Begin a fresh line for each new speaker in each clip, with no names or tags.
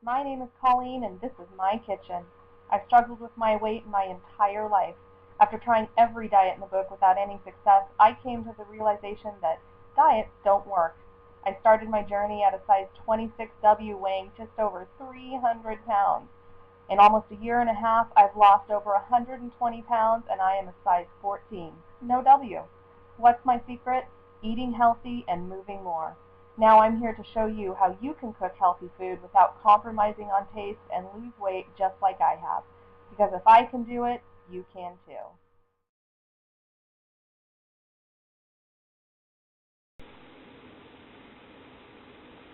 My name is Colleen and this is my kitchen. I've struggled with my weight my entire life. After trying every diet in the book without any success, I came to the realization that diets don't work. I started my journey at a size 26W weighing just over 300 pounds. In almost a year and a half, I've lost over 120 pounds and I am a size 14. No W. What's my secret? Eating healthy and moving more. Now I'm here to show you how you can cook healthy food without compromising on taste and lose weight just like I have. Because if I can do it, you can too.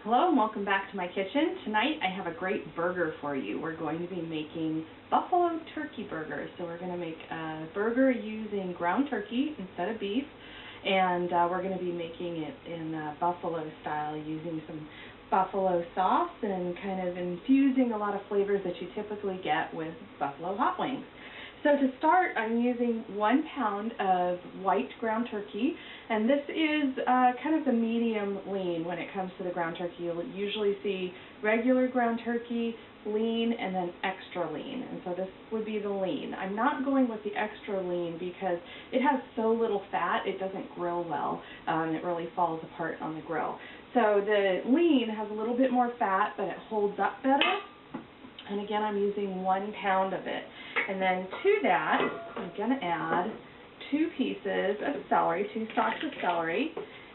Hello and welcome back to my kitchen. Tonight I have a great burger for you. We're going to be making buffalo turkey burgers. So we're going to make a burger using ground turkey instead of beef. And we're going to be making it in buffalo style using some buffalo sauce and kind of infusing a lot of flavors that you typically get with buffalo hot wings. So to start, I'm using 1 pound of white ground turkey, and this is kind of the medium lean when it comes to the ground turkey. You'll usually see regular ground turkey, lean, and then extra lean, and so this would be the lean. I'm not going with the extra lean because it has so little fat, it doesn't grill well, and it really falls apart on the grill. So the lean has a little bit more fat, but it holds up better, and again, I'm using 1 pound of it. And then to that, I'm going to add 2 pieces of celery, 2 stalks of celery,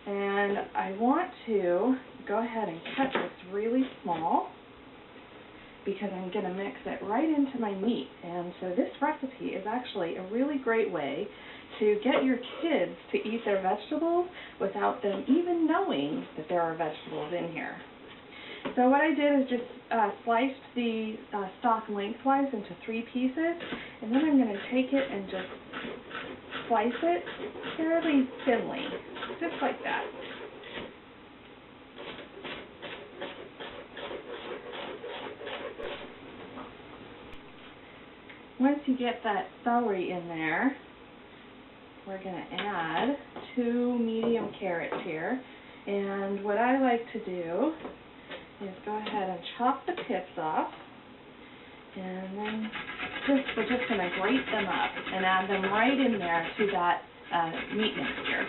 and I want to go ahead and cut this really small because I'm going to mix it right into my meat. And so this recipe is actually a really great way to get your kids to eat their vegetables without them even knowing that there are vegetables in here. So what I did is just sliced the stalk lengthwise into 3 pieces, and then I'm going to take it and just slice it fairly thinly, just like that. Once you get that celery in there, we're going to add 2 medium carrots here, and what I like to do is go ahead and chop the pips off, and then we're just going to grate them up and add them right in there to that meat mixture.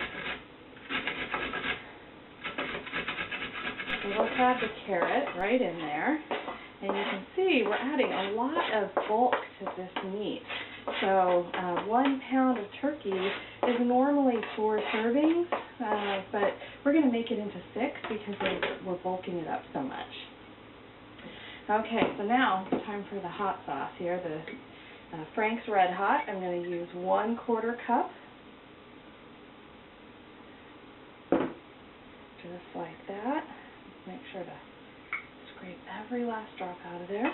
So we'll add the carrot right in there, and you can see we're adding a lot of bulk to this meat. So 1 pound of turkey is normally 4 servings, but we're going to make it into 6 because we're bulking it up so much. Okay, so now it's time for the hot sauce here, the Frank's Red Hot. I'm going to use 1/4 cup, just like that. Make sure to scrape every last drop out of there.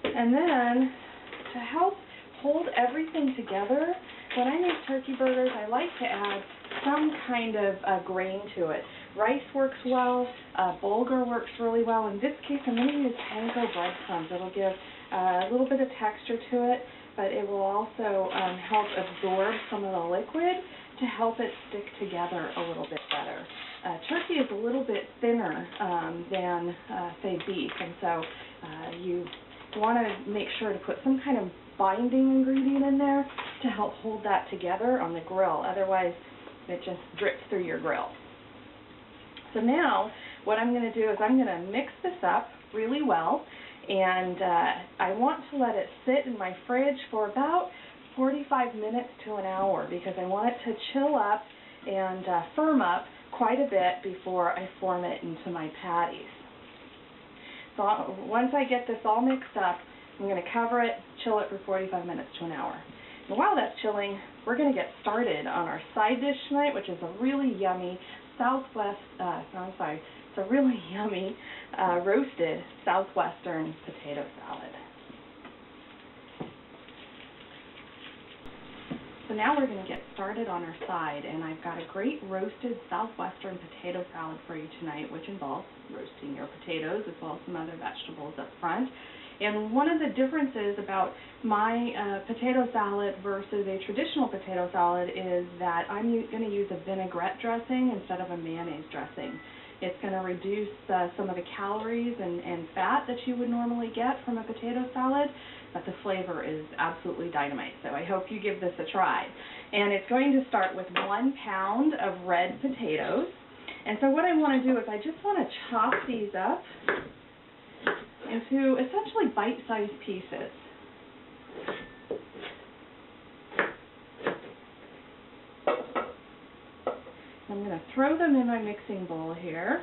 And then, to help hold everything together, when I make turkey burgers, I like to add some kind of grain to it. Rice works well, bulgur works really well. In this case, I'm going to use panko breadcrumbs. It'll give a little bit of texture to it, but it will also help absorb some of the liquid to help it stick together a little bit better. Turkey is a little bit thinner than, say, beef, and so you want to make sure to put some kind of binding ingredient in there to help hold that together on the grill. Otherwise, it just drips through your grill. So now, what I'm going to do is I'm going to mix this up really well, and I want to let it sit in my fridge for about 45 minutes to an hour because I want it to chill up and firm up quite a bit before I form it into my patties. So once I get this all mixed up, I'm going to cover it, chill it for 45 minutes to an hour. And while that's chilling, we're going to get started on our side dish tonight, which is a really yummy roasted Southwestern potato salad. So now we're going to get started on our side, and I've got a great roasted Southwestern potato salad for you tonight, which involves roasting your potatoes as well as some other vegetables up front. And one of the differences about my potato salad versus a traditional potato salad is that I'm going to use a vinaigrette dressing instead of a mayonnaise dressing. It's going going to reduce some of the calories and fat that you would normally get from a potato salad, but the flavor is absolutely dynamite. So I hope you give this a try. And it's going to start with 1 pound of red potatoes. And so what I want to do is I just want to chop these up into essentially bite-sized pieces. I'm going to throw them in my mixing bowl here.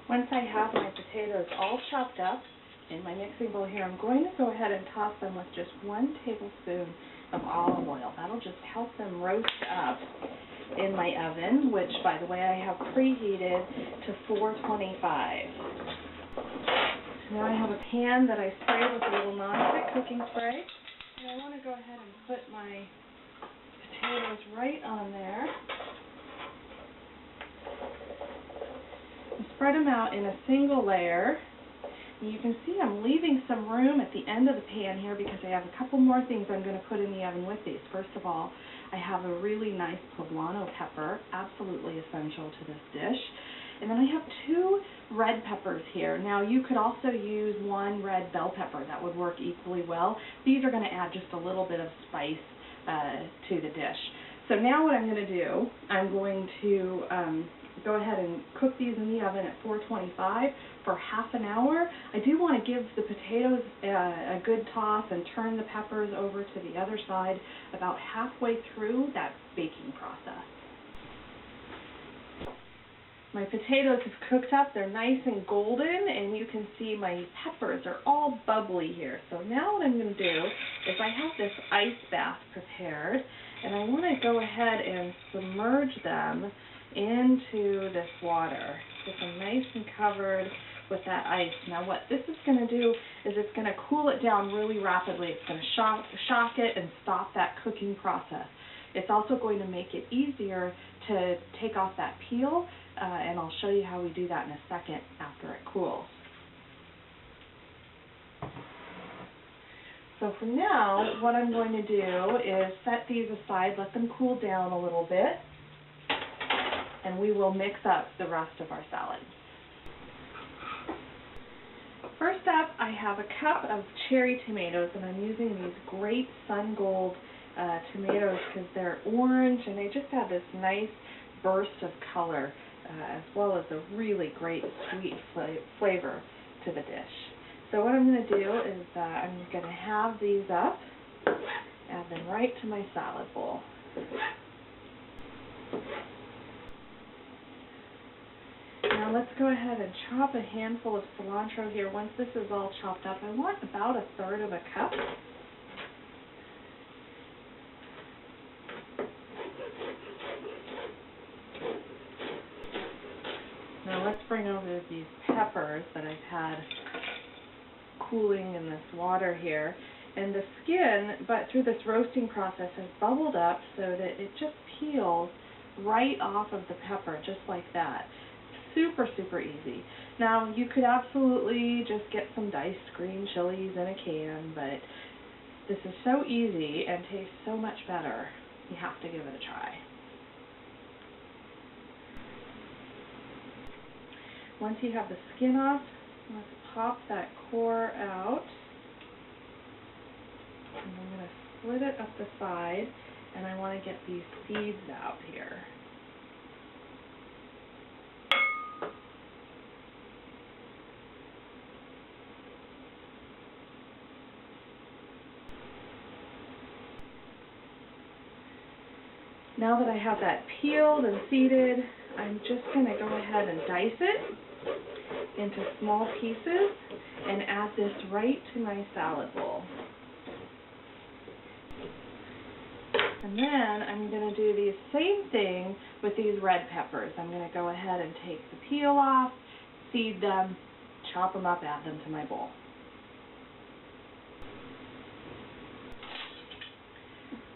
Once I have my potatoes all chopped up in my mixing bowl here, I'm going to go ahead and toss them with just 1 tablespoon of olive oil. That'll just help them roast up in my oven, which, by the way, I have preheated to 425. Now I have a pan that I sprayed with a little nonstick cooking spray. And I want to go ahead and put my potatoes right on there. And spread them out in a single layer. And you can see I'm leaving some room at the end of the pan here because I have a couple more things I'm going to put in the oven with these. First of all, I have a really nice poblano pepper, absolutely essential to this dish. And then I have 2 red peppers here. Now you could also use 1 red bell pepper. That would work equally well. These are going to add just a little bit of spice to the dish. So now what I'm going to do, I'm going to go ahead and cook these in the oven at 425 for half an hour. I do want to give the potatoes a good toss and turn the peppers over to the other side about halfway through that baking process. My potatoes have cooked up. They're nice and golden, and you can see my peppers are all bubbly here. So now what I'm going to do is I have this ice bath prepared, and I want to go ahead and submerge them into this water. Get them nice and covered with that ice. Now what this is going to do is it's going to cool it down really rapidly. It's going to shock it and stop that cooking process. It's also going to make it easier to take off that peel, and I'll show you how we do that in a second after it cools. So for now, what I'm going to do is set these aside, let them cool down a little bit, and we will mix up the rest of our salad. First up, I have a cup of cherry tomatoes, and I'm using these great Sun Gold tomatoes because they're orange and they just have this nice burst of color, as well as a really great sweet flavor to the dish. So what I'm going to do is I'm going to have these up, add them right to my salad bowl. Now let's go ahead and chop a handful of cilantro here. Once this is all chopped up, I want about 1/3 of a cup. Now let's bring over these peppers that I've had cooling in this water here. And the skin, but through this roasting process, has bubbled up so that it just peels right off of the pepper, just like that. Super, super easy. Now, you could absolutely just get some diced green chilies in a can, but this is so easy and tastes so much better. You have to give it a try. Once you have the skin off, let's pop that core out. And I'm going to split it up the side, and I want to get these seeds out here. Now that I have that peeled and seeded, I'm just going to go ahead and dice it into small pieces and add this right to my salad bowl. And then I'm going to do the same thing with these red peppers. I'm going to go ahead and take the peel off, seed them, chop them up, add them to my bowl.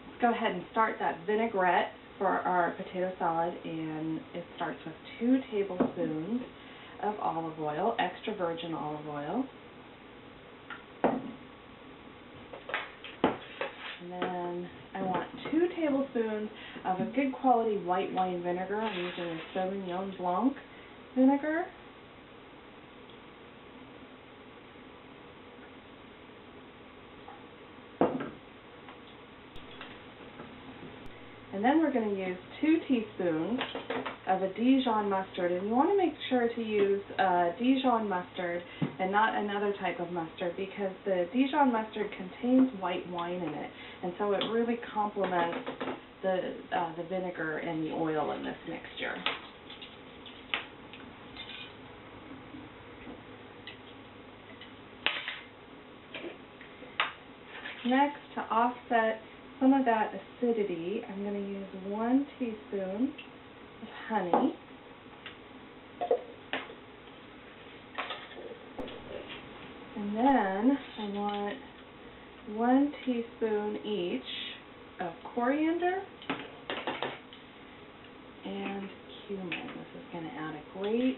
Let's go ahead and start that vinaigrette for our potato salad, and it starts with 2 tablespoons of olive oil, extra virgin olive oil. And then I want 2 tablespoons of a good quality white wine vinegar. I'm using a Sauvignon Blanc vinegar. And then we're going to use 2 teaspoons of a Dijon mustard. And you want to make sure to use Dijon mustard and not another type of mustard, because the Dijon mustard contains white wine in it. And so it really complements the vinegar and the oil in this mixture. Next, to offset some of that acidity, I'm going to use 1 teaspoon of honey. And then I want 1 teaspoon each of coriander and cumin. This is going to add a great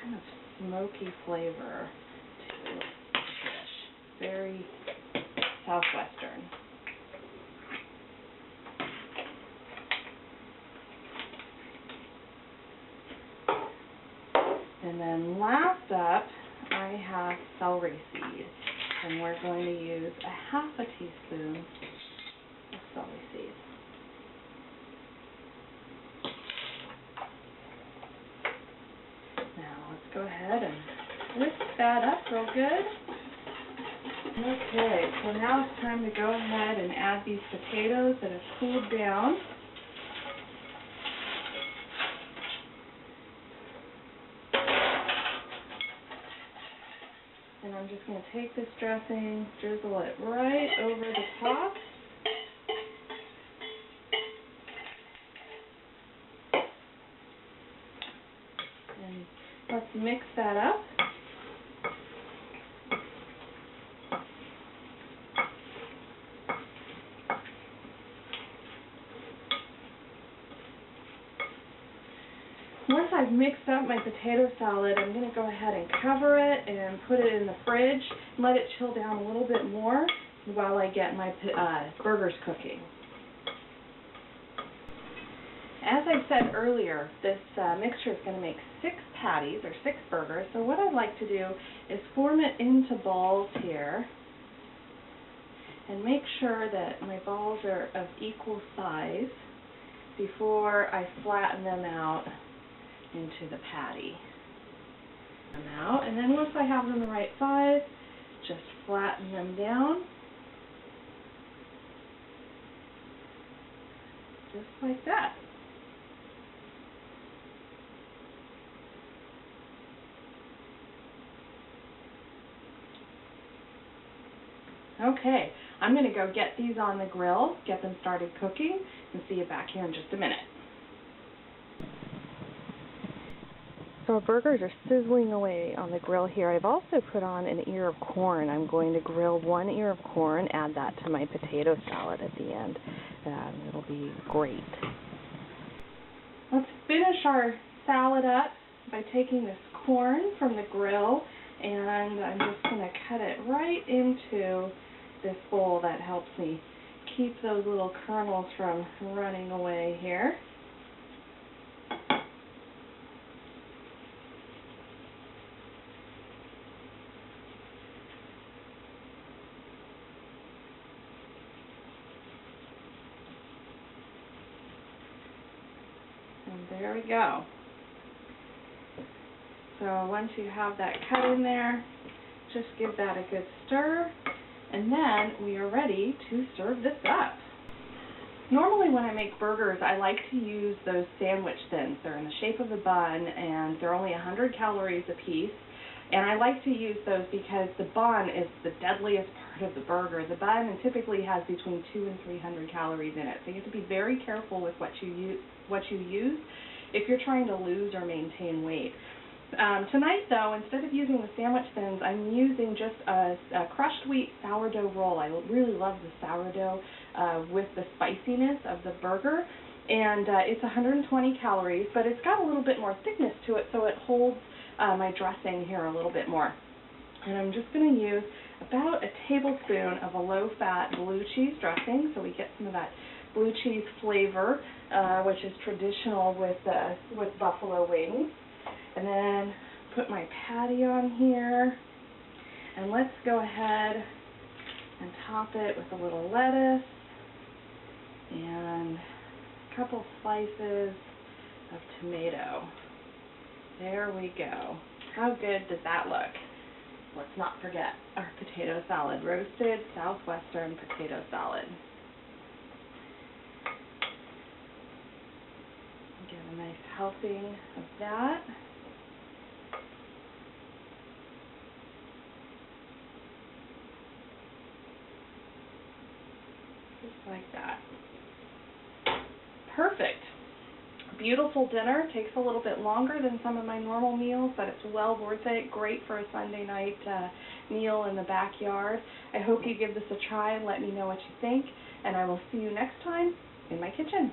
kind of smoky flavor to the dish. Very Southwestern. And then last up, I have celery seeds, and we're going to use a half a teaspoon of celery seeds. Now let's go ahead and whisk that up real good. Okay, so now it's time to go ahead and add these potatoes that have cooled down. And I'm just going to take this dressing, drizzle it right over the top. And let's mix that up. Once I've mixed up my potato salad, I'm going to go ahead and cover it and put it in the fridge and let it chill down a little bit more while I get my burgers cooking. As I said earlier, this mixture is going to make 6 patties or 6 burgers. So what I'd like to do is form it into balls here and make sure that my balls are of equal size before I flatten them out into the patty. And then once I have them the right size, just flatten them down, just like that. Okay, I'm going to go get these on the grill, get them started cooking, and see you back here in just a minute. So our burgers are sizzling away on the grill here. I've also put on an ear of corn. I'm going to grill 1 ear of corn, add that to my potato salad at the end. It'll be great. Let's finish our salad up by taking this corn from the grill, and I'm just going to cut it right into this bowl. That helps me keep those little kernels from running away here. And there we go. So once you have that cut in there, just give that a good stir, and then we are ready to serve this up. Normally when I make burgers, I like to use those sandwich thins. They're in the shape of a bun, and they're only 100 calories a piece. And I like to use those because the bun is the deadliest part of the burger. The bun typically has between 200 and 300 calories in it, so you have to be very careful with what you use if you're trying to lose or maintain weight. Tonight, though, instead of using the sandwich thins, I'm using just a crushed wheat sourdough roll. I really love the sourdough with the spiciness of the burger, and it's 120 calories, but it's got a little bit more thickness to it, so it holds my dressing here a little bit more. And I'm just going to use a about a tablespoon of a low-fat blue cheese dressing, so we get some of that blue cheese flavor, which is traditional with buffalo wings. And then put my patty on here, and let's go ahead and top it with a little lettuce and a couple slices of tomato. There we go. How good does that look? Let's not forget our potato salad, roasted Southwestern potato salad. Get a nice helping of that. Just like that. Perfect. Beautiful dinner. Takes a little bit longer than some of my normal meals, but it's well worth it. Great for a Sunday night meal in the backyard. I hope you give this a try and let me know what you think, and I will see you next time in my kitchen.